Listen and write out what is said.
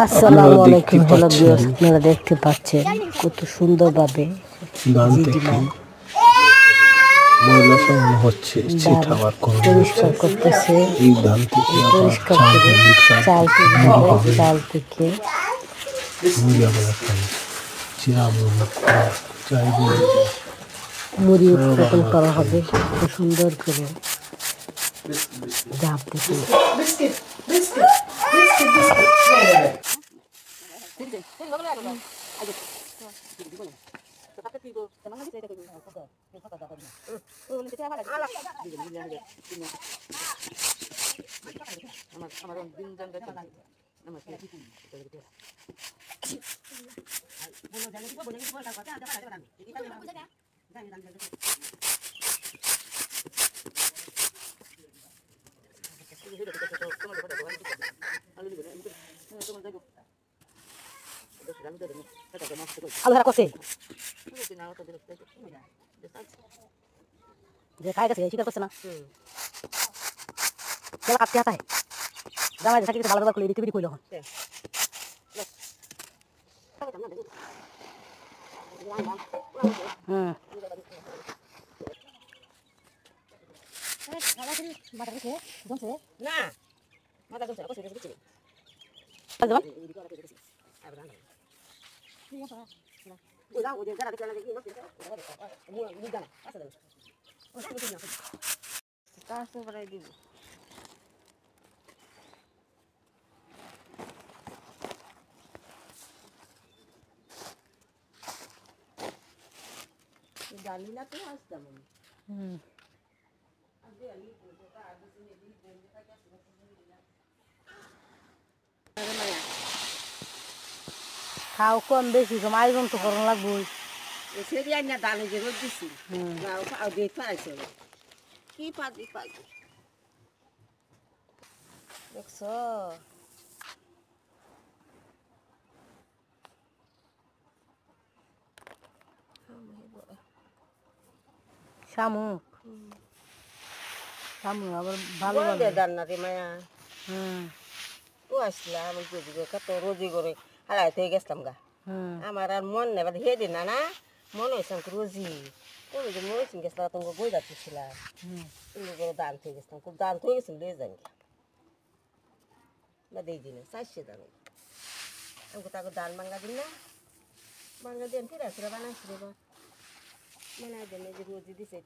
আসসালামু আলাইকুম। Hello viewers, আপনারা দেখতে পাচ্ছেন কত সুন্দরভাবে ময়লা সরানো হচ্ছে, ধান চিঠাবার করানো হচ্ছে। পরিষ্কার করতেছে। এই ধান থেকে আবার পরিষ্কার চাল করে হবে, চাল থেকে তৈরি মুড়ি হবে, হবে, চাল থেকে ময়লাগুলা খাই চিরা মুড়ি চাই মুড়ি উৎপাদন করা হবে। কত সুন্দর করে ধাপ থেকে আলু হারা করছে যে খাই গেছে স্বীকার করছে না। খেলা কাটতে হাতায় জামাই থাকি ভালো ব্যবহার করলে এদিকে কইল না মাথা দলছে কষ্ট দিচ্ছে Dalila tuh harus dalam. খাও কম বেশি কম আয়োজন তো করানো লাগবো। সেটি না ডালে যে রোদ দিছি খাও দিয়ে পাইছে কি পাবি পাবি দেখছো শামুক শামুক আবার ভালো ভালো রান্না রে মায়া তো আসলাম আমি কত রোজি করে হারাইতে গেছিলাম গা আমার আর মন নেই বাদ হেদিন না না মনে হয়েছে আমাকে রোজি ওই যে মনে হয়েছে গেছিলাম তোমাকে বই যাচ্ছিলাম তুমি বড় দান হয়ে গেছিলাম খুব দান হয়ে গেছিল লিয়ে যান বা দিই দিন চাইছে দান আমাকে তাকে দান বাঙ্গা দিন না বাঙ্গা দিন ফিরে আসলে বানাইছিল বা বানাই দেন যে রোজি দিছে